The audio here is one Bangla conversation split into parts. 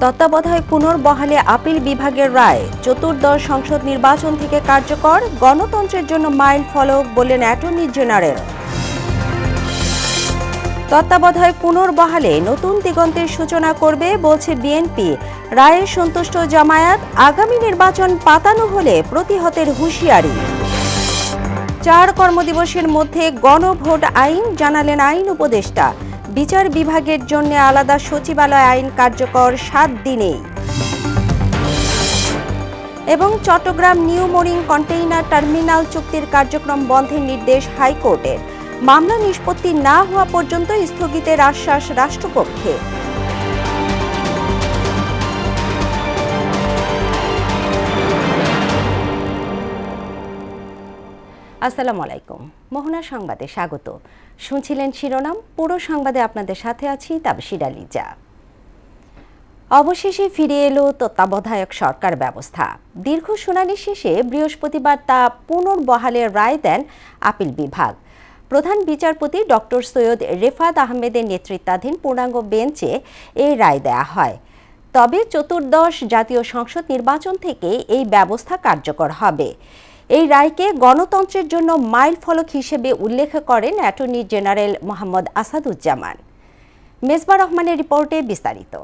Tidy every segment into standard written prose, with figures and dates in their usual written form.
তত্ত্বাবধায়ক পুনর্বহালে আপিল বিভাগের রায়, চতুর্দশ সংসদ নির্বাচন থেকে কার্যকর, গণতন্ত্রের জন্য মাইল ফলক বললেন অ্যাটর্নি জেনারেল। তত্ত্বাবধায়ক পুনর্বহালে নতুন দিগন্তের সূচনা করবে বলছে বিএনপি, রায়ে সন্তুষ্ট জামায়াত। আগামী নির্বাচন পাতানো হলে প্রতিহতের হুঁশিয়ারি। 4 কর্মদিবসের মধ্যে গণভোট আইন জানালেন আইন উপদেষ্টা। বিচার বিভাগের জন্য আলাদা সচিবালয় আইন কার্যকর 7 দিনেই। এবং Chittagong new mooring container terminal চুক্তির কার্যক্রম বন্ধের নির্দেশ হাইকোর্টের। মামলা নিষ্পত্তি না হওয়া পর্যন্ত স্থগিতের আশ্বাস রাষ্ট্রপক্ষে। আসসালামু আলাইকুম, মোহনা সংবাদে স্বাগত। শুনছিলেন শিরোনাম, পুরো সংবাদে আপনাদের সাথে আছি তাবশিরা লিজা। অবশেষে ফিরে এলো তত্ত্বাবধায়ক সরকার ব্যবস্থা। দীর্ঘ শুনানি শেষে বৃহস্পতিবার তা পুনর্বহালের রায় দেন আপিল বিভাগ। প্রধান বিচারপতি ডক্টর সৈয়দ রেফাত আহমেদের নেতৃত্বাধীন পূর্ণাঙ্গ বেঞ্চে এই রায় দেয়া হয়। তবে চতুর্দশ জাতীয় সংসদ নির্বাচন থেকে এই ব্যবস্থা কার্যকর হবে। এই রায়কে গণতন্ত্রের জন্য মাইল ফলক হিসেবে উল্লেখ করেন অ্যাটর্নি জেনারেল মোহাম্মদ আসাদুজ্জামান। মেজবা রহমানের রিপোর্টে বিস্তারিত।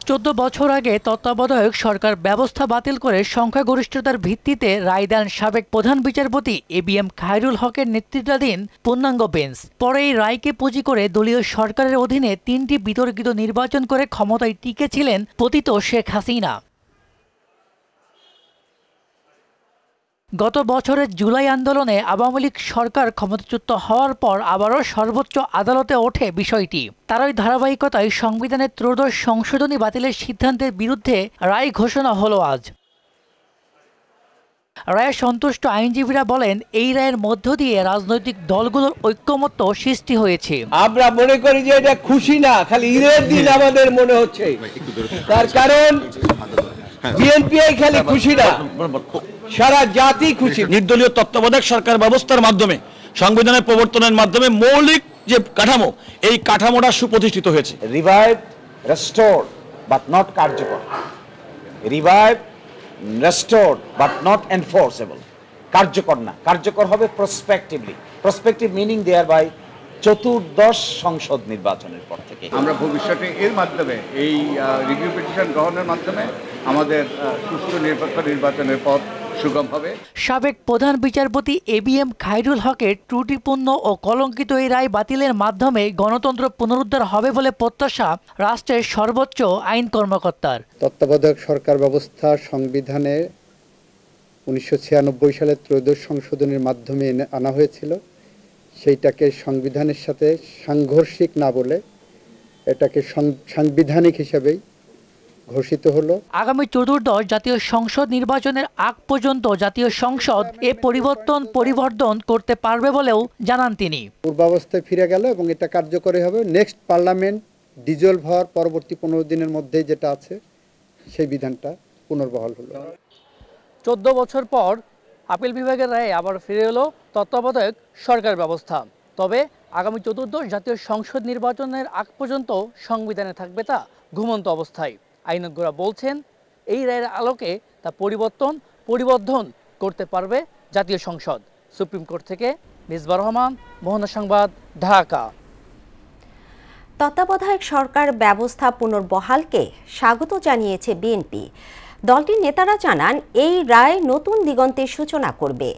14 বছর আগে তত্ত্বাবধায়ক সরকার ব্যবস্থা বাতিল করে সংখ্যাগরিষ্ঠতার ভিত্তিতে রায় দেন সাবেক প্রধান বিচারপতি এবিএম খায়রুল হকের নেতৃত্বাধীন পূর্ণাঙ্গ বেঞ্চ। পরে এই রায়কে পুঁজি করে দলীয় সরকারের অধীনে 3টি বিতর্কিত নির্বাচন করে ক্ষমতায় টিকেছিলেন পতিত শেখ হাসিনা। গত বছরের জুলাই আন্দোলনে আওয়ামী লীগ সরকার ক্ষমতাচ্যুত হওয়ার পর আবারও সর্বোচ্চ আদালতে ওঠে বিষয়টি। তারই ধারাবাহিকতায় সংবিধানের ত্রয়োদশ সংশোধনী বাতিলের সিদ্ধান্তের বিরুদ্ধে রায় ঘোষণা হলো আজ। রায়ে সন্তুষ্ট আইনজীবীরা বলেন, এই রায়ের মধ্য দিয়ে রাজনৈতিক দলগুলোর ঐক্যমত্য সৃষ্টি হয়েছে। আমরা মনে করি যে এটা খুশি না, খালি ঈদের দিন আমাদের মনে হচ্ছে। তার কারণ বিএনপি খালি খুশি না, সারা জাতি খুশি। নির্দলীয় তত্ত্বাবধায়ক সরকার ব্যবস্থার মাধ্যমে সংবিধানের প্রবর্তনের মাধ্যমে মৌলিক যে কাঠামো, এই কাঠামোটা সুপ্রতিষ্ঠিত হয়েছে। রিভাইভ, রেস্টোর বাট নট কার্যকর। Revive, restore but not enforceable. কার্যকর না, কার্যকর হবে প্রসপেক্টিভলি। প্রসপেক্টিভ মিনিং দেয়ার বাই চতুর্দশ সংসদ নির্বাচনের পর থেকে। আমরা ভবিষ্যতে এর মাধ্যমে এই রিভিউ পিটিশন গ্রহণের মাধ্যমে আমাদের সুষ্ঠু নিরপেক্ষ নির্বাচনের পথ সুগম হবে। সাবেক প্রধান বিচারপতি এবিএম খায়রুল হকের ত্রুটিপূর্ণ ও কলঙ্কিত এই রায় বাতিলের মাধ্যমে গণতন্ত্র পুনরুদ্ধার হবে বলে প্রত্যাশা রাষ্ট্রের সর্বোচ্চ আইন কর্মকর্তার। তত্ত্বাবধায়ক সরকার ব্যবস্থা সংবিধানে 1996 সালের ত্রয়োদশ সংশোধনীর মাধ্যমে আনা হয়েছিল। সেইটাকে সংবিধানের সাথে সাংঘর্ষিক না বলে এটাকে সাংবিধানিক হিসেবেই ঘোষিত হলো। আগামী চতুর্দশ জাতীয় সংসদ নির্বাচনের আগ পর্যন্ত জাতীয় সংসদ এ পরিবর্তন করতে পারবে বলেও জানান তিনি। পূর্বাবস্থায় ফিরে গেল এবং এটা কার্যকরী হবে নেক্সট পার্লামেন্ট ডিজলভ হওয়ার পরবর্তী 15 দিনের মধ্যেই যেটা আছে সেই বিধানটা পুনর্বহাল হলো। 14 বছর পর আপিল বিভাগের রায়ে আবার ফিরে এলো তত্ত্বাবধায়ক সরকার ব্যবস্থা। তবে আগামী চতুর্দশ জাতীয় সংসদ নির্বাচনের আগ পর্যন্ত সংবিধানে থাকবে তা ঘুমন্ত অবস্থায়। আইনজ্ঞরা বলছেন, এই রায়ের আলোকে তা পরিবর্ধন করতে পারবে জাতীয় সংসদ। সুপ্রিম কোর্ট থেকে মেজবা রহমান, মোহনা সংবাদ, ঢাকা। তত্ত্বাবধায়ক সরকার ব্যবস্থা পুনর্বহালকে স্বাগত জানিয়েছে বিএনপি। দলটির নেতারা জানান, এই রায় নতুন দিগন্তের সূচনা করবে।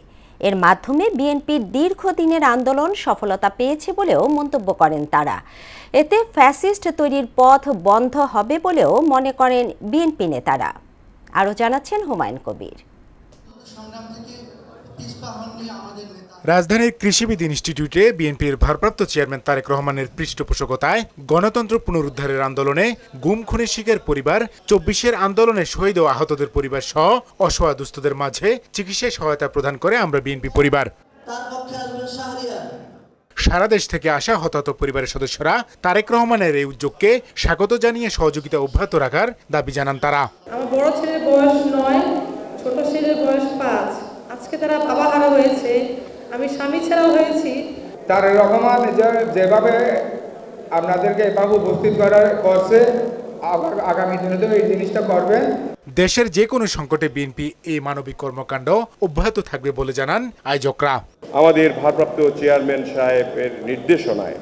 এর মাধ্যমে বিএনপির দীর্ঘদিনের আন্দোলন সফলতা পেয়েছে বলেও মন্তব্য করেন তারা। এতে ফ্যাসিস্ট তৈরির পথ বন্ধ হবে বলেও মনে করেন বিএনপি নেতারা। আরও জানাচ্ছেন হুমায়ুন কবির। রাজধানীর কৃষিবিদ ইনস্টিটিউটে বিএনপির ভারপ্রাপ্ত চেয়ারম্যান তারেক রহমানের পৃষ্ঠপোষকতায় গণতন্ত্র পুনরুদ্ধারের আন্দোলনে গুম খুনের শিকার পরিবার, 24-এর আন্দোলনে শহীদ ও আহতদের পরিবার সহ অসহায় দুস্থদের মাঝে চিকিৎসায় সহায়তা প্রদান করে আমরা বিএনপি পরিবার। সারা দেশ থেকে আসা হতাহত পরিবারের সদস্যরা তারেক রহমানের এই উদ্যোগকে স্বাগত জানিয়ে সহযোগিতা অব্যাহত রাখার দাবি জানান তারা। আমার বড় ছেলের বয়স 9, ছোট ছেলের বয়স 5। আজকে তারা বাবা হারা হয়েছে, আমি স্বামী ছাড়াও হয়েছি। তারেক রহমান যেভাবে আপনাদেরকে এভাবে উপস্থিত করছে, আগামী দিনেও এই জিনিসটা করবেন। দেশের যে কোনো সংকটে বিএনপি এই মানবিক কর্মকাণ্ড অব্যাহত থাকবে বলে জানান আয়োজকরা। আমাদের ভারপ্রাপ্ত চেয়ারম্যান সাহেবের নির্দেশনায়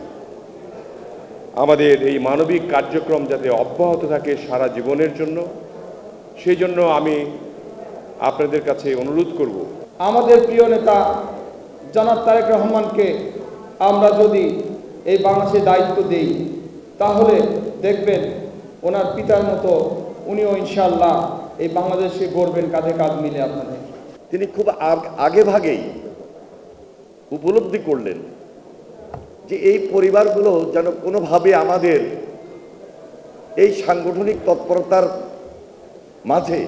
আমাদের এই মানবিক কার্যক্রম যাতে অব্যাহত থাকে সারা জীবনের জন্য, সেই জন্য আমি আপনাদের কাছে অনুরোধ করব, আমাদের প্রিয় নেতা জনাব তারেক রহমানকে আমরা যদি এই বাংলাদেশে দায়িত্ব দেই, তাহলে দেখবেন ওনার পিতার মতো উনিও ইনশাআল্লাহ এই বাংলাদেশে গড়বেন কাঁধে কাঁধ মিলে আপনাদের। তিনি খুব আগে ভাগেই উপলব্ধি করলেন যে এই পরিবারগুলো যেন কোনোভাবে আমাদের এই সাংগঠনিক তৎপরতার মাঝে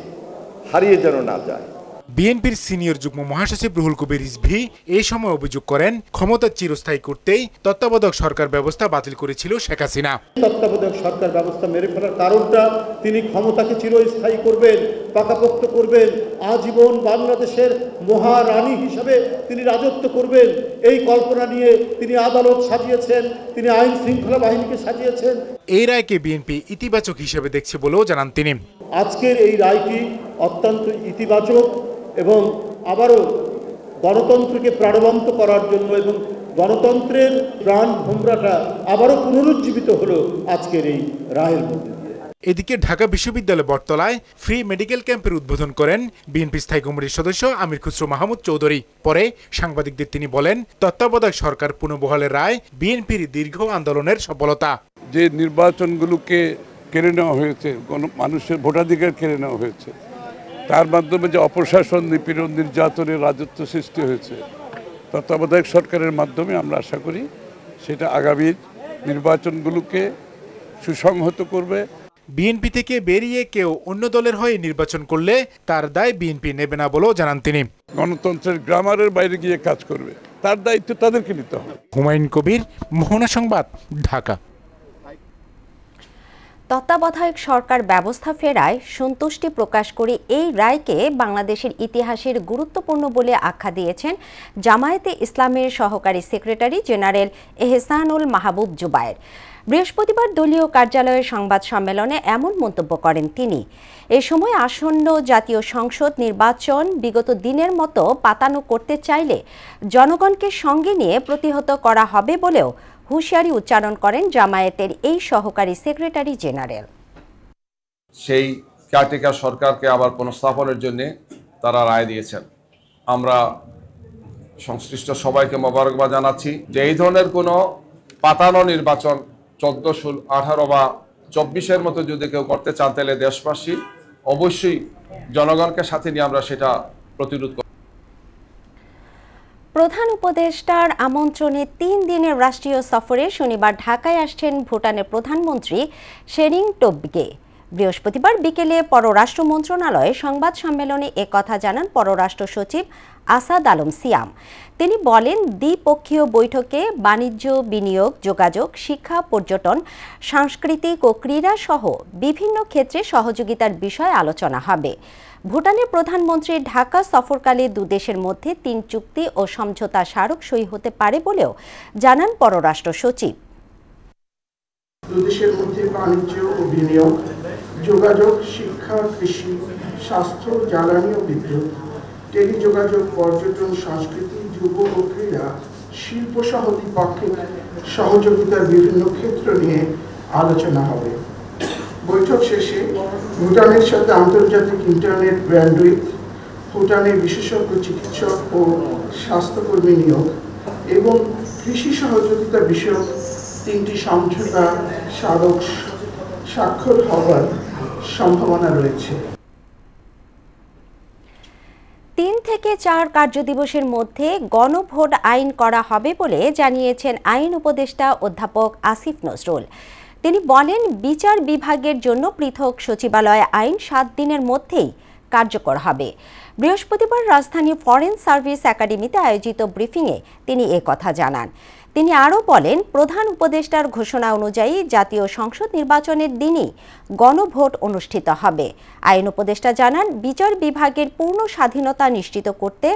হারিয়ে যেন না যায়। বিএনপির সিনিয়র যুগ্ম মহাসচিব রুহুল কবির রিজভী এই সময় অভিযোগ করেন, ক্ষমতা চিরস্থায়ী করতেই তত্ত্বাবধায়ক সরকার ব্যবস্থা বাতিল করেছিল শেখ হাসিনা। তত্ত্বাবধায়ক সরকার ব্যবস্থা মেরে ফেলার কারণটা তিনি ক্ষমতাকে চিরস্থায়ী করবেন, পাকাপোক্ত করবেন, আজীবন বাংলাদেশের মহারানী হিসাবে তিনি রাজত্ব করবেন, এই কল্পনা নিয়ে তিনি আদালত সাজিয়েছেন, তিনি আইন শৃঙ্খলা বাহিনীকে সাজিয়েছেন। এই রায়কে বিএনপি ইতিবাচক হিসেবে দেখছে বলেও জানান তিনি। আজকের এই রায়টি অত্যন্ত ইতিবাচক এবং আবারও গণতন্ত্রকে প্রাণবন্ত করার জন্য এবং গণতন্ত্রের প্রাণ ভোমরাটা আবারও পুনরুজ্জীবিত হলো আজকের এই রায়ের মধ্যে। এদিকে ঢাকা বিশ্ববিদ্যালয় বটতলায় ফ্রি মেডিকেল ক্যাম্পের উদ্বোধন করেন বিএনপি স্থায়ী কমিটির সদস্য আমির খুসরো মাহমুদ চৌধুরী। পরে সাংবাদিকদের তিনি বলেন, তত্ত্বাবধায়ক সরকার পুনর্বহালের রায় বিএনপির দীর্ঘ আন্দোলনের সফলতা। যে নির্বাচনগুলোকে কেড়ে নেওয়া হয়েছে, মানুষের ভোটাধিকার কেড়ে নেওয়া হয়েছে, তার মাধ্যমে যে অপশাসন, নিপীড়ন, নির্যাতনের রাজত্ব সৃষ্টি হয়েছে, তত্ত্বাবধায়ক সরকারের মাধ্যমে আমরা আশা করি সেটা আগামী নির্বাচনগুলোকে সুসংহত করবে। বিএনপি থেকে বেরিয়ে কেউ অন্য দলের হয়ে নির্বাচন করলে তার দায় বিএনপি নেবে না বলেও জানান তিনি। গণতন্ত্রের গ্রামারের বাইরে গিয়ে কাজ করবে, তার দায়িত্ব তাদেরকে নিতে হবে। হুমায়ুন কবির, মোহনা সংবাদ, ঢাকা। তত্ত্বাবধায়ক সরকার ব্যবস্থা ফেরায় সন্তুষ্টি প্রকাশ করে এই রায়কে বাংলাদেশের ইতিহাসের গুরুত্বপূর্ণ বলে আখ্যা দিয়েছেন জামায়াতে ইসলামের সহকারী সেক্রেটারি জেনারেল এহসানুল মাহবুব জুবায়ের। বৃহস্পতিবার দলীয় কার্যালয়ের সংবাদ সম্মেলনে এমন মন্তব্য করেন তিনি। এ সময় আসন্ন জাতীয় সংসদ নির্বাচন বিগত দিনের মতো পাতানো করতে চাইলে জনগণকে সঙ্গে নিয়ে প্রতিহত করা হবে বলেও হুঁশিয়ারি উচ্চারণ করেন জামায়াতের এই সহকারী সেক্রেটারি জেনারেল। সেই কেয়ারটেকার সরকারকে আবার পুনঃস্থাপনের জন্য তারা রায় দিয়েছেন। আমরা সংশ্লিষ্ট সবাইকে মোবারকবাদ জানাচ্ছি যে এই ধরনের কোনো পাতানো নির্বাচন 14, 16, 18 বা 24-এর মতো যদি কেউ করতে চান, তাহলে দেশবাসী অবশ্যই জনগণকে সাথে নিয়ে আমরা সেটা প্রতিরোধ করব। প্রধান উপদেষ্টার আমন্ত্রণে 3 দিনের রাষ্ট্রীয় সফরে শনিবার ঢাকায় আসছেন ভুটানের প্রধানমন্ত্রী শেরিং টোবগে। বৃহস্পতিবার বিকেলে পররাষ্ট্র মন্ত্রণালয়ে সংবাদ সম্মেলনে একথা জানান পররাষ্ট্র সচিব আসাদ আলম সিয়াম। তিনি বলেন, দ্বিপক্ষীয় বৈঠকে বাণিজ্য, বিনিয়োগ, যোগাযোগ, শিক্ষা, পর্যটন, সাংস্কৃতিক ও ক্রীড়া সহ বিভিন্ন ক্ষেত্রে সহযোগিতার বিষয়ে আলোচনা হবে। ভুটানের প্রধানমন্ত্রীর ঢাকা সফরকালে দুদেশের মধ্যে 3 চুক্তি ও সমঝোতা স্মারক সই হতে পারে বলেও জানান পররাষ্ট্র সচিব। দুদেশের মধ্যে বাণিজ্য ও বিনিয়োগ, যোগাযোগ, শিক্ষা, কৃষি, স্বাস্থ্য, জ্বালানি ও বিদ্যুৎ, টেলিযোগাযোগ, পর্যটন, সংস্কৃতি, যুব ও ক্রীড়া, শিল্প সহ দ্বিপাক্ষিক সহযোগিতার বিভিন্ন ক্ষেত্র নিয়ে আলোচনা হবে। বৈঠক শেষে ভুটানের সাথে আন্তর্জাতিক ইন্টারনেট ব্যান্ডউইথ, ভুটানের বিশেষজ্ঞ চিকিৎসক ও স্বাস্থ্যকর্মী নিয়োগ এবং কৃষি সহযোগিতা বিষয়ক 3টি সমঝোতা স্মারক স্বাক্ষর হওয়ার সম্ভাবনা রয়েছে। 3 থেকে 4 কার্যদিবসের মধ্যে গণভোট আইন করা হবে বলে জানিয়েছেন আইন উপদেষ্টা অধ্যাপক আসিফ নজরুল। তিনি বলেন, বিচার বিভাগের জন্য পৃথক সচিবালয় আইন 7 দিনের মধ্যেই কার্যকর হবে। বৃহস্পতিবার রাজধানী ফরেন সার্ভিস একাডেমিতে আয়োজিত ব্রিফিংয়ে তিনি কথা জানান। তিনি আরও বলেন, প্রধান উপদেষ্টার ঘোষণা অনুযায়ী জাতীয় সংসদ নির্বাচনের দিনই গণভোট অনুষ্ঠিত হবে। আইন উপদেষ্টা জানান, বিচার বিভাগের পূর্ণ স্বাধীনতা নিশ্চিত করতে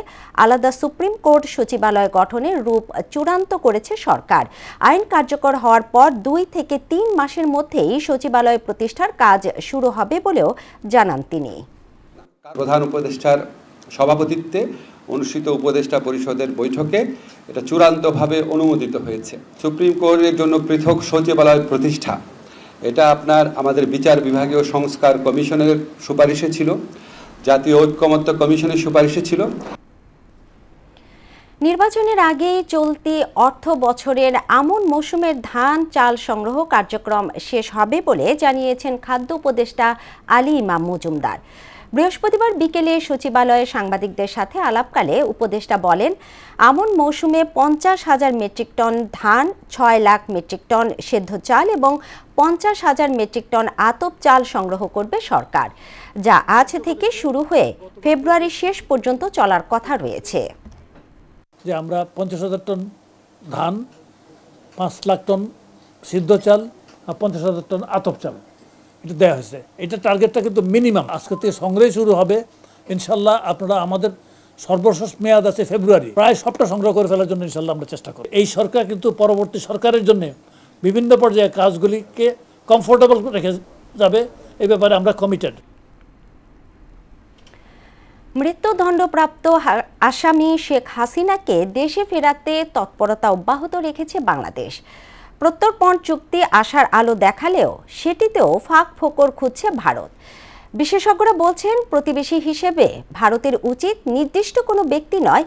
আলাদা সুপ্রিম কোর্ট সচিবালয় গঠনের রূপ চূড়ান্ত করেছে সরকার। আইন কার্যকর হওয়ার পর 2 থেকে 3 মাসের মধ্যেই সচিবালয় প্রতিষ্ঠার কাজ শুরু হবে বলেও জানান তিনি। প্রধান উপদেষ্টার সভাপতিত্বে অনুষ্ঠিত উপদেষ্টা পরিষদের বৈঠকে এটা চূড়ান্তভাবে অনুমোদিত হয়েছে। সুপ্রিম কোর্টের জন্য পৃথক সচিবালয় প্রতিষ্ঠা, এটা আমাদের বিচার বিভাগীয় সংস্কার কমিশনের সুপারিশে ছিল, জাতীয় ঐক্যমত্য কমিশনের সুপারিশে ছিল। নির্বাচনের আগেই চলতি অর্থ বছরের আমন মৌসুমের ধান চাল সংগ্রহ কার্যক্রম শেষ হবে বলে জানিয়েছেন খাদ্য উপদেষ্টা আলী ইমাম মজুমদার। বৃহস্পতিবার বিকেলে সচিবালয়ে সাংবাদিকদের সাথে আলাপকালে উপদেষ্টা বলেন, আমন মৌসুমে 50,000 মেট্রিক টন ধান, 6 লাখ মেট্রিক টন সেদ্ধ চাল এবং 50,000 মেট্রিক টন আতপ চাল সংগ্রহ করবে সরকার, যা আজ থেকে শুরু হয়ে ফেব্রুয়ারির শেষ পর্যন্ত চলার কথা রয়েছে। যে আমরা 50,000 টন ধান, 5 লাখ টন সিদ্ধ চাল আর 50,000 টন আতপ চাল এটা দেওয়া হয়েছে। এটা টার্গেটটা কিন্তু মিনিমাম। আজকে থেকে সংগ্রহ শুরু হবে ইনশাল্লাহ। আপনারা আমাদের সর্বশেষ মেয়াদ আছে ফেব্রুয়ারি, প্রায় সবটা সংগ্রহ করে ফেলার জন্য ইনশাল্লাহ আমরা চেষ্টা করি। এই সরকার কিন্তু পরবর্তী সরকারের জন্য বিভিন্ন পর্যায়ে কাজগুলিকে কমফোর্টেবল রেখে যাবে, এই ব্যাপারে আমরা কমিটেড। মৃত্যুদণ্ডপ্রাপ্ত আসামি শেখ হাসিনাকে দেশে ফেরাতে তৎপরতা অব্যাহত রেখেছে বাংলাদেশ। প্রত্যর্পণ চুক্তি আশার আলো দেখালেও সেটিতেও ফাঁক ফোকর খুঁজছে ভারত। বিশেষজ্ঞরা বলছেন, প্রতিবেশী হিসেবে ভারতের উচিত নির্দিষ্ট কোনো ব্যক্তি নয়,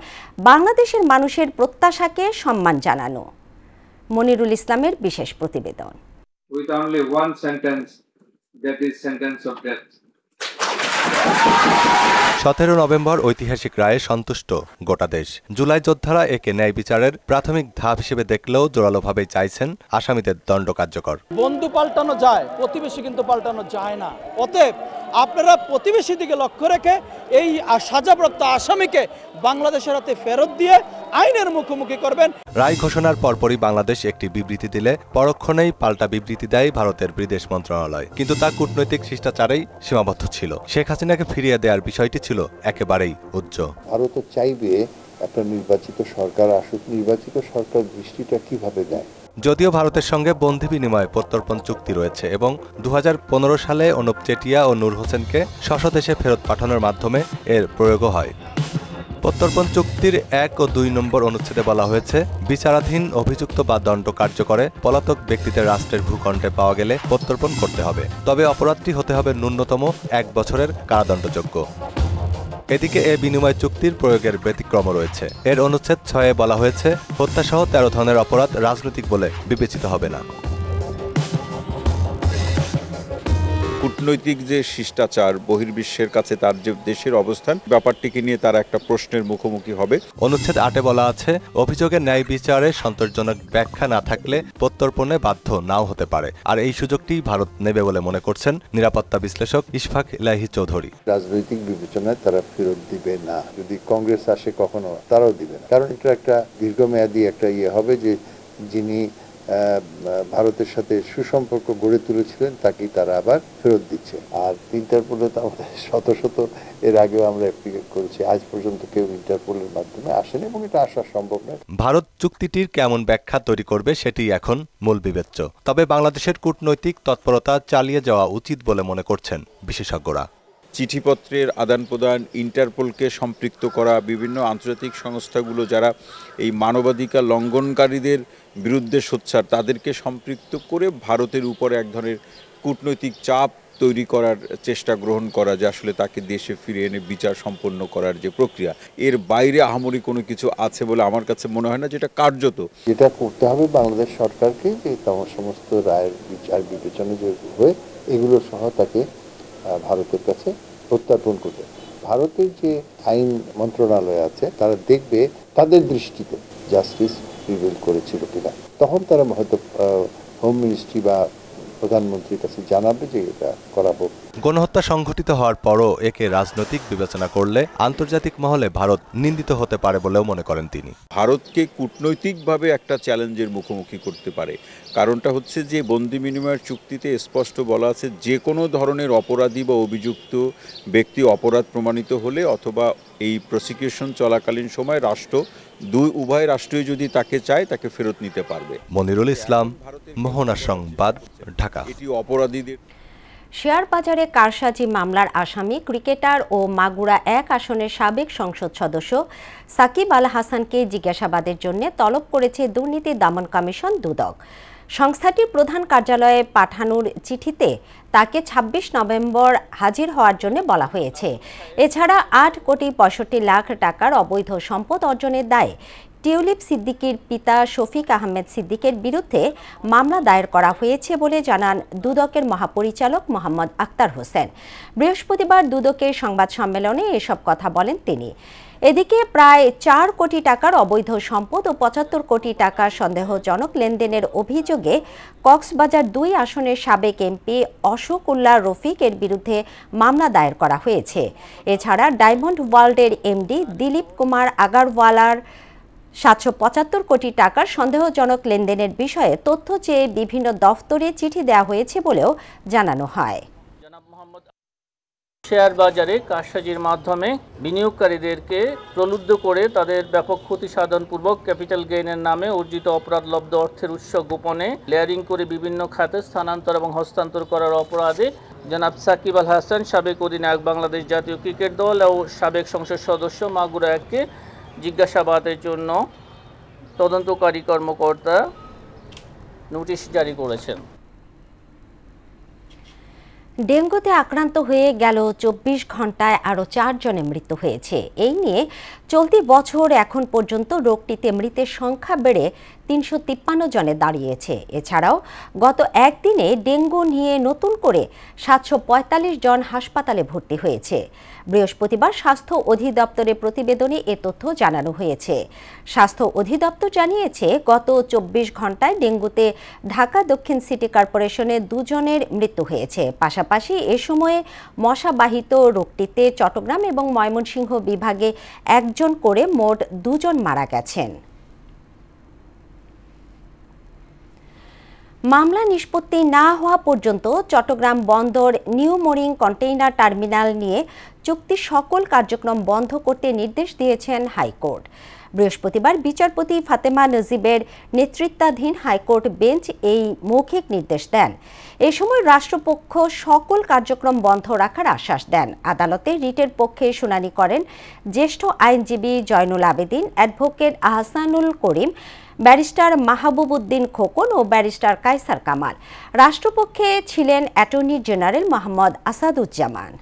বাংলাদেশের মানুষের প্রত্যাশাকে সম্মান জানানো। মনিরুল ইসলামের বিশেষ প্রতিবেদন। With only one sentence, that is sentence of death. 17 November ঐতিহাসিক রায়ে সন্তুষ্ট গোটা দেশ। জুলাই যোদ্ধারা একে ন্যায় বিচারের প্রাথমিক ধাপ হিসেবে দেখলেও জোরালোভাবে চাইছেন আসামিদের দণ্ড কার্যকর। বন্ধু পাল্টানো যায়, প্রতিবেশী কিন্তু পাল্টানো যায় না। অতএব আপনারা প্রতিবেশী দিকে লক্ষ্য রেখে এই সাজাপ্রাপ্ত আসামিকে বাংলাদেশের হাতে ফেরত দিয়ে আইনের মুখোমুখি করবেন। রায় ঘোষণার পরপরই বাংলাদেশ একটি বিবৃতি দিলে পরক্ষণেই পাল্টা বিবৃতি দেয় ভারতের বিদেশ মন্ত্রণালয়, কিন্তু তা কূটনৈতিক শিষ্টাচারেই সীমাবদ্ধ ছিল। শেখ হাসিনাকে ফিরিয়ে দেওয়ার বিষয়টি ছিল একেবারেই উচ্চ। ভারত চাইবে একটা নির্বাচিত সরকার আসুক, নির্বাচিত সরকার দৃষ্টিটা কিভাবে দেয়। যদিও ভারতের সঙ্গে বন্দি বিনিময় প্রত্যর্পণ চুক্তি রয়েছে এবং 2015 সালে অনুপ চেটিয়া ও নূর হোসেনকে স্বদেশে ফেরত পাঠানোর মাধ্যমে এর প্রয়োগও হয়। প্রত্যর্পণ চুক্তির 1 ও 2 নম্বর অনুচ্ছেদে বলা হয়েছে, বিচারাধীন অভিযুক্ত বা দণ্ড কার্যকরে পলাতক ব্যক্তিদের রাষ্ট্রের ভূখণ্ডে পাওয়া গেলে প্রত্যর্পণ করতে হবে, তবে অপরাধটি হতে হবে ন্যূনতম 1 বছরের কারাদণ্ডযোগ্য। এদিকে এ বিনিময় চুক্তির প্রয়োগের ব্যতিক্রম রয়েছে। এর অনুচ্ছেদ 6-এ বলা হয়েছে, হত্যাসহ 13 ধরনের অপরাধ রাজনৈতিক বলে বিবেচিত হবে না। কূটনৈতিক যে শিষ্টাচার, বহির্বিশ্বের কাছে তার যে দেশের অবস্থান, ব্যাপারটিকে নিয়ে তারা একটা প্রশ্নের মুখোমুখি হবে। অনুচ্ছেদ 8-এ বলা আছে, অভিযোগের ন্যায় বিচারে সন্তোষজনক ব্যাখ্যা না থাকলে প্রত্যর্পণে বাধ্য নাও হতে পারে, আর এই সুযোগটি ভারত নেবে বলে মনে করছেন নিরাপত্তা বিশ্লেষক ইশফাক ইলাহি চৌধুরী। রাজনৈতিক বিবেচনায় তারা ফেরত দিবে না, যদি কংগ্রেস আসে কখনো তারাও দিবে না, কারণ এটা একটা দীর্ঘমেয়াদী একটা হবে যে যিনি ভারতের সাথে সুসম্পর্ক গড়ে তুলেছিলেন তাকেই তারা আবার ফেরত দিচ্ছে। আর ইন্টারপোলে তো আমাদের শত শত এর আগেও আমরা অ্যাপ্লিকেট করেছি, আজ পর্যন্ত কেউ ইন্টারপোলের মাধ্যমে আসেনি এবং এটা আসা সম্ভব নয়। ভারত চুক্তিটির কেমন ব্যাখ্যা তৈরি করবে সেটি এখন মূল বিবেচ্য, তবে বাংলাদেশের কূটনৈতিক তৎপরতা চালিয়ে যাওয়া উচিত বলে মনে করছেন বিশেষজ্ঞরা। চিঠিপত্রের আদান প্রদান, ইন্টারপোলকে সম্পৃক্ত করা, বিভিন্ন আন্তর্জাতিক সংস্থাগুলো যারা এই মানবাধিকার লঙ্ঘনকারীদের বিরুদ্ধে সোচ্চার, তাদেরকে সম্পৃক্ত করে ভারতের উপরে এক ধরনের কূটনৈতিক চাপ তৈরি করার চেষ্টা গ্রহণ করা, যে আসলে তাকে দেশে ফিরে এনে বিচার সম্পন্ন করার যে প্রক্রিয়া, এর বাইরে আহামরি কোনো কিছু আছে বলে আমার কাছে মনে হয় না। যেটা কার্যত যেটা করতে হবে বাংলাদেশ সরকারকে, যে সমস্ত রায়ের বিচার বিবেচনা যে হয়ে এগুলো সহ তাকে ভারতের কাছে প্রত্যর্পণ করবে। ভারতের যে আইন মন্ত্রণালয় আছে তারা দেখবে তাদের দৃষ্টিতে জাস্টিস প্রিভেল করেছিল কিনা, তখন তারা হয়তো হোম মিনিস্ট্রি বা প্রধানমন্ত্রীর কাছে জানাবে যে এটা করা হোক। গণহত্যা সংঘটিত হওয়ার পরও একে রাজনৈতিক বিবেচনা করলে আন্তর্জাতিক মহলে ভারত নিন্দিত হতে পারে বলেও মনে করেন তিনি। ভারতকে কূটনৈতিকভাবে একটা চ্যালেঞ্জের মুখোমুখি করতে পারে। কারণটা হচ্ছে যে বন্দি বিনিময়ের চুক্তিতে স্পষ্ট বলা আছে যে কোনো ধরনের অপরাধী বা অভিযুক্ত ব্যক্তি অপরাধ প্রমাণিত হলে অথবা এই প্রসিকিউশন চলাকালীন সময় উভয় রাষ্ট্রই যদি তাকে চায় তাকে ফেরত নিতে পারবে। মনিরুল ইসলাম, মোহনা সংবাদ, ঢাকা। এটি অপরাধীদের শেয়ার বাজারে কারসাজি মামলার আসামি ক্রিকেটার ও মাগুরা 1 আসনের সাবেক সংসদ সদস্য সাকিব আল হাসানকে জিজ্ঞাসাবাদের জন্য তলব করেছে দুর্নীতি দমন কমিশন দুদক। সংস্থাটির প্রধান কার্যালয়ে পাঠানোর চিঠিতে তাকে ২৬ নভেম্বর হাজির হওয়ার জন্য বলা হয়েছে। এছাড়া ৮ কোটি ৬৫ লাখ টাকার অবৈধ সম্পদ অর্জনের দায়ে টিউলিপ সিদ্দিকীর পিতা শফিক আহমেদ সিদ্দিকের বিরুদ্ধে মামলা দায়ের করা হয়েছে বলে জানান দুদকের মহাপরিচালক মোহাম্মদ আক্তার হোসেন। বৃহস্পতিবার দুদকের সংবাদ সম্মেলনে এসব কথা বলেন তিনি। এদিকে প্রায় ৪ কোটি টাকার অবৈধ সম্পদ ও ৭৫ কোটি টাকার সন্দেহজনক লেনদেনের অভিযোগে কক্সবাজার ২ আসনের সাবেক এমপি অশোক উল্লাহ রফিকের বিরুদ্ধে মামলা দায়ের করা হয়েছে। এছাড়া ডায়মন্ড ওয়ার্ল্ডের এমডি দিলীপ কুমার আগারওয়ালার ৭৭৫ কোটি টাকার সন্দেহজনক লেনদেনের বিষয়ে তথ্য চেয়ে বিভিন্ন দফতরে চিঠি দেওয়া হয়েছে বলেও জানানো হয়। শেয়ার বাজারে কারসাজির মাধ্যমে বিনিয়োগকারীদেরকে প্রলুব্ধ করে তাদের ব্যাপক ক্ষতি সাধনপূর্বক ক্যাপিটাল গেইনের নামে অর্জিত অপরাধলব্ধ অর্থের উৎস গোপনে লেয়ারিং করে বিভিন্ন খাতে স্থানান্তর এবং হস্তান্তর করার অপরাধে জনাব সাকিব আল হাসান, সাবেক অধিনায়ক বাংলাদেশ জাতীয় ক্রিকেট দল ও সাবেক সংসদ সদস্য মাগুরা 1কে জিজ্ঞাসাবাদের জন্য তদন্তকারী কর্মকর্তা নোটিশ জারি করেছেন। ডেঙ্গুতে আক্রান্ত হয়ে গেল ২৪ ঘন্টায় আরও ৪ জনের মৃত্যু হয়েছে। এই নিয়ে চলতি বছর এখন পর্যন্ত রোগটিতে মৃতের সংখ্যা বেড়ে ৩৫৩ জনে দাঁড়িয়েছে। এছাড়াও গত একদিনে ডেঙ্গু নিয়ে নতুন করে ৭৪৫ জন হাসপাতালে ভর্তি হয়েছে। বৃহস্পতিবার স্বাস্থ্য অধিদপ্তরের প্রতিবেদনে এ তথ্য জানানো হয়েছে। স্বাস্থ্য অধিদপ্তর জানিয়েছে গত ২৪ ঘন্টায় ডেঙ্গুতে ঢাকা দক্ষিণ সিটি কর্পোরেশনে 2 জনের মৃত্যু হয়েছে। পাশাপাশি এ সময়ে মশাবাহিত রোগটিতে চট্টগ্রাম এবং ময়মনসিংহ বিভাগে 1 জন করে মোট 2 জন মারা গেছেন। মামলা নিষ্পত্তি না হওয়া পর্যন্ত চট্টগ্রাম বন্দর নিউ মোরিং কন্টেইনার টার্মিনাল নিয়ে চুক্তি সকল কার্যক্রম বন্ধ করতে নির্দেশ দিয়েছেন হাইকোর্ট। বৃহস্পতিবার বিচারপতি ফাতেমা নজিবের নেতৃত্বাধীন হাইকোর্ট বেঞ্চ এই মৌখিক নির্দেশ দেন। এ সময় রাষ্ট্রপক্ষ সকল কার্যক্রম বন্ধ রাখার আশ্বাস দেন। আদালতে রিটের পক্ষে শুনানি করেন জ্যেষ্ঠ আইনজীবী জয়নুল আবেদিন, অ্যাডভোকেট আহসানুল করিম, ব্যারিস্টার মাহবুব উদ্দিন খোকন ও ব্যারিস্টার কায়সার কামাল। রাষ্ট্রপক্ষে ছিলেন attorney general Mohammad Asaduzzaman.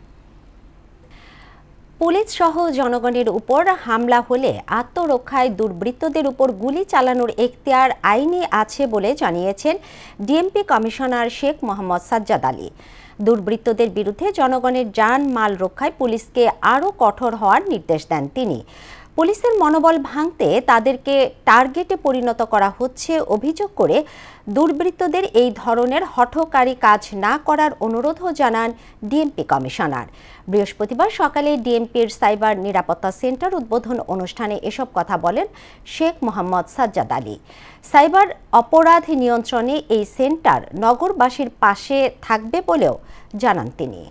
Police সহ জনগণের উপর হামলা হলে আত্মরক্ষায় দুর্বৃত্তদের উপর গুলি চালানোর এখতিয়ার আইনে আছে বলে জানিয়েছেন ডিএমপি কমিশনার শেখ মোহাম্মদ সাজ্জাদ আলী। দুর্বৃত্তদের বিরুদ্ধে জনগণের জান মাল রক্ষায় পুলিশকে আরও কঠোর হওয়ার নির্দেশ দেন তিনি। পুলিশের মনোবল ভাঙতে তাদেরকে টার্গেটে পরিণত করা হচ্ছে অভিযোগ করে দুর্বৃত্তদের এই ধরনের হঠকারী কাজ না করার অনুরোধও জানান ডিএমপি কমিশনার। বৃহস্পতিবার সকালে ডিএমপির সাইবার নিরাপত্তা সেন্টার উদ্বোধন অনুষ্ঠানে এসব কথা বলেন শেখ মোহাম্মদ সাজ্জাদ আলী। সাইবার অপরাধ নিয়ন্ত্রণে এই সেন্টার নগরবাসীর পাশে থাকবে বলেও জানান তিনি।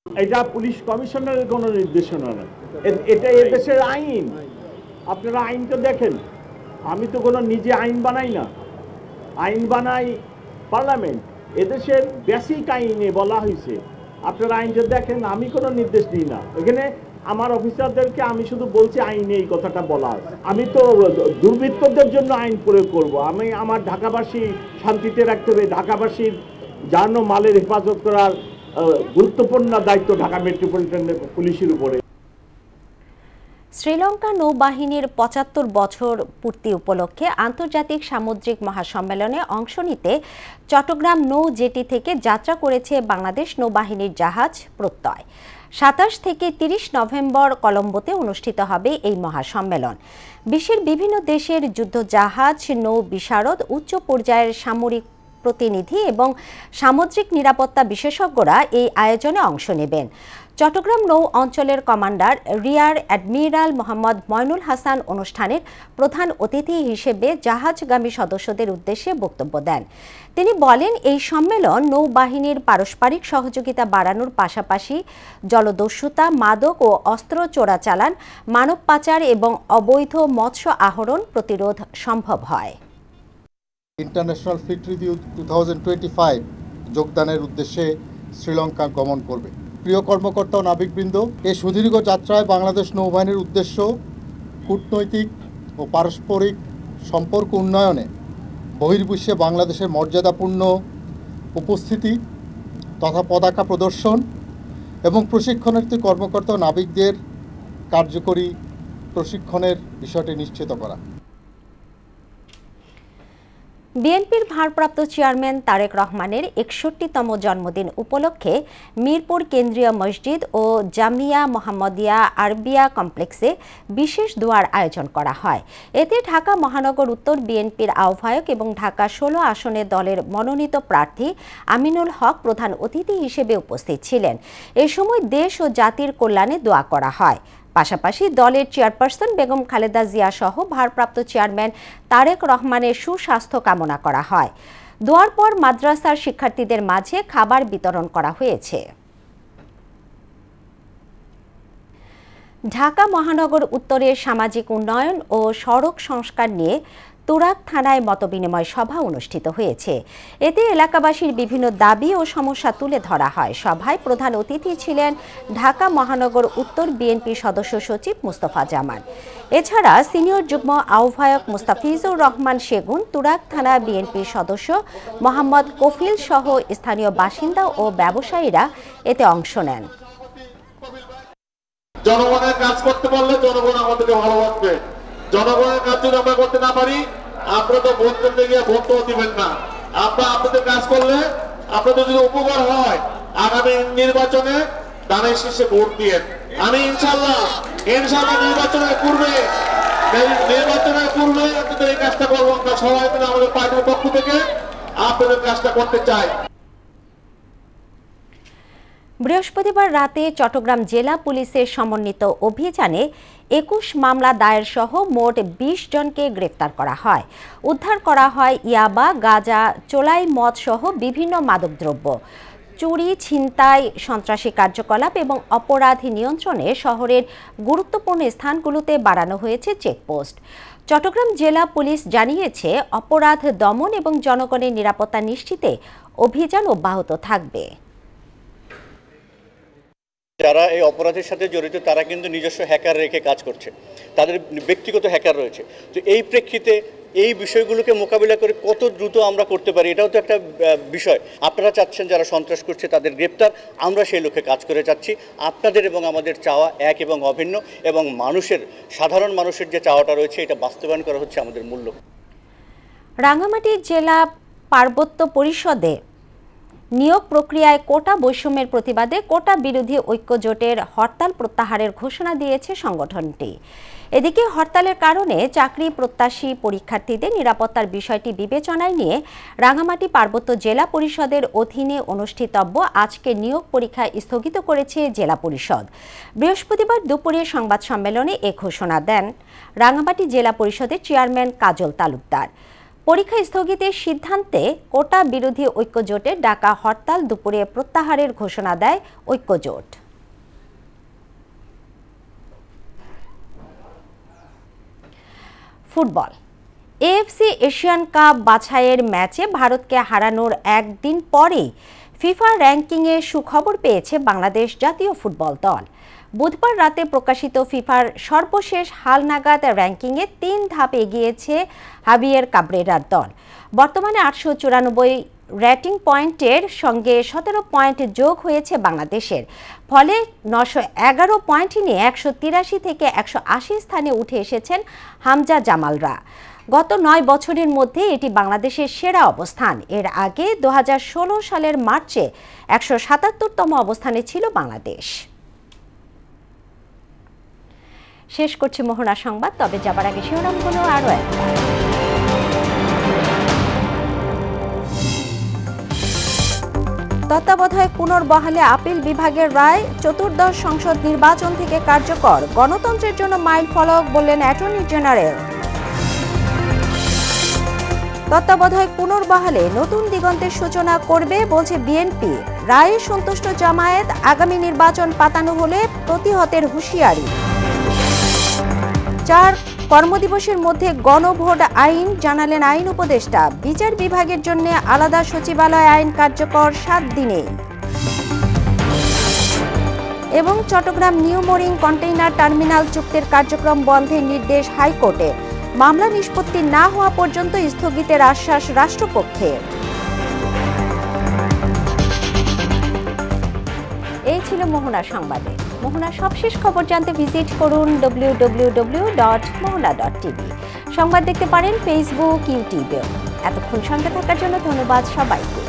এটা পুলিশ কমিশনারের কোনো নির্দেশনা নয়, এটা এদেশের আইন। আপনারা আইনটা দেখেন। আমি তো কোনো নিজে আইন বানাই না, আইন বানাই পার্লামেন্ট। এদেশের বেসিক আইনে বলা হয়েছে, আপনারা আইনটা দেখেন। আমি কোনো নির্দেশ দিই না এখানে। আমার অফিসারদেরকে আমি শুধু বলছি আইনে এই কথাটা বলা আছে। আমি তো দুর্বৃত্তদের জন্য আইন প্রয়োগ করব। আমি আমার ঢাকাবাসী শান্তিতে রাখতে হবে। ঢাকাবাসীর জান ও মালের হেফাজত করার গুরুত্বপূর্ণ দায়িত্ব ঢাকা মেট্রোপলিটন পুলিশের উপরে। শ্রীলঙ্কা নৌবাহিনীর ৭৫ বছর পূর্তি উপলক্ষে আন্তর্জাতিক সামুদ্রিক মহাসম্মেলনে অংশ নিতে চট্টগ্রাম নৌ জেটি থেকে যাত্রা করেছে বাংলাদেশ নৌবাহিনীর জাহাজ প্রত্যয়। ২৭ থেকে ৩০ নভেম্বর কলম্বোতে অনুষ্ঠিত হবে এই মহাসম্মেলন। বিশ্বের বিভিন্ন দেশের যুদ্ধজাহাজ, নৌ বিশারদ, উচ্চ পর্যায়ের সামরিক প্রতিনিধি এবং সামুদ্রিক নিরাপত্তা বিশেষজ্ঞরা এই আয়োজনে অংশ নেবেন। চট্টগ্রাম নৌ অঞ্চলের commander rear admiral Mohammad Moynul Hasan অনুষ্ঠানের প্রধান অতিথি হিসেবে জাহাজগামী সদস্যদের উদ্দেশ্যে বক্তব্য দেন। তিনি বলেন, এই সম্মেলন নৌবাহিনীর পারস্পরিক সহযোগিতা বাড়ানোর পাশাপাশি জলদস্যুতা, মাদক ও অস্ত্র চোরাচালান, মানব পাচার এবং অবৈধ মৎস্য আহরণ প্রতিরোধ সম্ভব হয়। ইন্টারন্যাশনাল ফ্লিট রিভিউ 2025 যোগদানের উদ্দেশ্যে শ্রীলঙ্কা গমন করবে। প্রিয় কর্মকর্তা ও নাবিকবৃন্দ, এই সুদীর্ঘ যাত্রায় বাংলাদেশ নৌবাহিনীর উদ্দেশ্য কূটনৈতিক ও পারস্পরিক সম্পর্ক উন্নয়নে বহির্বিশ্বে বাংলাদেশের মর্যাদাপূর্ণ উপস্থিতি তথা পতাকা প্রদর্শন এবং প্রশিক্ষণার্থী কর্মকর্তা ও নাবিকদের কার্যকরী প্রশিক্ষণের বিষয়টি নিশ্চিত করা। বিএনপির ভারপ্রাপ্ত চেয়ারম্যান তারেক রহমানের 61তম জন্মদিন উপলক্ষে মিরপুর কেন্দ্রীয় মসজিদ ও জামিয়া মোহাম্মদিয়া আরবিয়া কমপ্লেক্সে বিশেষ দোয়ার আয়োজন করা হয়। এতে ঢাকা মহানগর উত্তর বিএনপির আহ্বায়ক এবং ঢাকা 16 আসনের দলের মনোনীত প্রার্থী আমিনুল হক প্রধান অতিথি হিসেবে উপস্থিত ছিলেন। এ সময় দেশ ও জাতির কল্যাণে দোয়া করা হয়। পাশাপাশি দলের চেয়ারপারসন বেগম খালেদা জিয়া সহ ভারপ্রাপ্ত চেয়ারম্যান তারেক রহমানের সুস্বাস্থ্য কামনা করা হয়। দোয়ার পর মাদ্রাসার শিক্ষার্থীদের মাঝে খাবার বিতরণ করা হয়েছে। ঢাকা মহানগর উত্তরের সামাজিক উন্নয়ন ও সড়ক সংস্কার নিয়ে তুরাগ থানায় মতবিনিময় সভা অনুষ্ঠিত হয়েছে। এতে এলাকাবাসীর বিভিন্ন দাবি ও সমস্যা তুলে ধরা হয়। সভায় প্রধান অতিথি ছিলেন ঢাকা মহানগর উত্তর বিএনপি সদস্য সচিব মুস্তফা জামান। এছাড়া সিনিয়র যুগ্ম আহ্বায়ক মুস্তাফিজুর রহমান সেগুন, তুরাগ থানা বিএনপি সদস্য মোহাম্মদ কফিল সহ স্থানীয় বাসিন্দা ও ব্যবসায়ীরা এতে অংশ নেন। জনগণের কাজ করতে পারলে জনগণ আমাদেরকে ভালোবাসবে। জনগণের কাজ যদি আমরা করতে না পারি, আপনারা তো ভোট করতে গিয়ে ভোট তো দিবেন না। আপনারা আপনাদের কাজ করলে আপনাদের যদি উপকার হয়, আগামী নির্বাচনে দানের শীর্ষে ভোট দিয়ে আমি ইনশাল্লাহ নির্বাচনের পূর্বে আপনাদের এই কাজটা করবো। আমরা সবাই মিলে আমাদের পার্টির পক্ষ থেকে আপনাদের কাজটা করতে চাই। বৃহস্পতিবার রাতে চট্টগ্রাম জেলা পুলিশের সমন্বিত অভিযানে 21 মামলা দায়ের সহ মোট 20 জনকে গ্রেফতার করা হয়। উদ্ধার করা হয় ইয়াবা, গাঁজা, চোলাই মদ সহ বিভিন্ন মাদকদ্রব্য। চুরি, ছিনতাই, সন্ত্রাসী কার্যকলাপ এবং অপরাধ নিয়ন্ত্রণে শহরের গুরুত্বপূর্ণ স্থানগুলোতে বাড়ানো হয়েছে চেকপোস্ট। চট্টগ্রাম জেলা পুলিশ জানিয়েছে, অপরাধ দমন এবং জনগণের নিরাপত্তা নিশ্চিতে অভিযান অব্যাহত থাকবে। যারা এই অপরাধের সাথে জড়িত তারা কিন্তু নিজস্ব হ্যাকার রেখে কাজ করছে, তাদের ব্যক্তিগত হ্যাকার রয়েছে। তো এই প্রেক্ষিতে এই বিষয়গুলোকে মোকাবিলা করে কত দ্রুত আমরা করতে পারি, এটাও তো একটা বিষয়। আপনারা চাচ্ছেন যারা সন্ত্রাস করছে তাদের গ্রেপ্তার, আমরা সেই লক্ষ্যে কাজ করে যাচ্ছি। আপনাদের এবং আমাদের চাওয়া এক এবং অভিন্ন, এবং সাধারণ মানুষের যে চাওয়াটা রয়েছে এটা বাস্তবায়ন করা হচ্ছে আমাদের মূল লক্ষ্য। রাঙ্গামাটি জেলা পার্বত্য পরিষদে নিয়োগ প্রক্রিয়ায় কোটা বৈষম্যের প্রতিবাদে কোটা বিরোধী ঐক্য জোটের হরতাল প্রত্যাহারের ঘোষণা দিয়েছে সংগঠনটি। এদিকে হরতালের কারণে চাকরি প্রত্যাশী পরীক্ষার্থীদের নিরাপত্তার বিষয়টি বিবেচনায় নিয়ে রাঙ্গামাটি পার্বত্য জেলা পরিষদের অধীনে অনুষ্ঠিতব্য আজকে নিয়োগ পরীক্ষা স্থগিত করেছে জেলা পরিষদ। বৃহস্পতিবার দুপুরে সংবাদ সম্মেলনে এ ঘোষণা দেন রাঙ্গামাটি জেলা পরিষদের চেয়ারম্যান কাজল তালুকদার। পরীক্ষা স্থগিতের সিদ্ধান্তে কোটা বিরোধী ঐক্য জোটের ডাকা হরতাল দুপুরে প্রত্যাহারের ঘোষণা দেয় ঐক্য জোট। ফুটবল। এএফসি এশিয়ান কাপ বাছাইয়ের ম্যাচে ভারতকে হারানোর একদিন পরেই ফিফা র্যাঙ্কিংয়ে সুখবর পেয়েছে বাংলাদেশ জাতীয় ফুটবল দল। বুধবার রাতে প্রকাশিত ফিফার সর্বশেষ হালনাগাদ র্যাঙ্কিংয়ে 3 ধাপ এগিয়েছে হাবিয়ের কাবরেরার দল। বর্তমানে 894 রেটিং পয়েন্টের সঙ্গে 17 পয়েন্ট যোগ হয়েছে বাংলাদেশের। ফলে 911 পয়েন্ট নিয়ে 183 থেকে 180 স্থানে উঠে এসেছেন হামজা জামালরা। গত 9 বছরের মধ্যে এটি বাংলাদেশের সেরা অবস্থান। এর আগে 2016 সালের মার্চে 177তম অবস্থানে ছিল বাংলাদেশ। শেষ করছি মোহনা সংবাদ, তবে যাবার আগে শিরোনামগুলো আরও একবার। তত্ত্বাবধায়ক পুনর্বহালে আপিল বিভাগের রায় চতুর্দশ সংসদ নির্বাচন থেকে কার্যকর, গণতন্ত্রের জন্য মাইল ফলক বললেন অ্যাটর্নি জেনারেল। তত্ত্বাবধায়ক পুনর্বহালে নতুন দিগন্তের সূচনা করবে বলছে বিএনপি, রায়ে সন্তুষ্ট জামায়াত, আগামী নির্বাচন পাতানো হলে প্রতিহতের হুঁশিয়ারি। 4 কর্মদিবসের মধ্যে গণভোট আইন জানালেন আইন উপদেষ্টা, বিচার বিভাগের জন্য আলাদা সচিবালয় আইন কার্যকর 7 দিনে। এবং Chittagong new mooring container terminal চুক্তির কার্যক্রম বন্ধের নির্দেশ হাইকোর্টে, মামলা নিষ্পত্তি না হওয়া পর্যন্ত স্থগিতের আশ্বাস রাষ্ট্রপক্ষের। এই ছিল মোহনা সংবাদে। মোহনার সবশেষ খবর জানতে ভিজিট করুন www.mohona.tv। সংবাদ দেখতে পারেন ফেসবুক, ইউটিউবে। এতক্ষণ সঙ্গে থাকার জন্য ধন্যবাদ সবাইকে।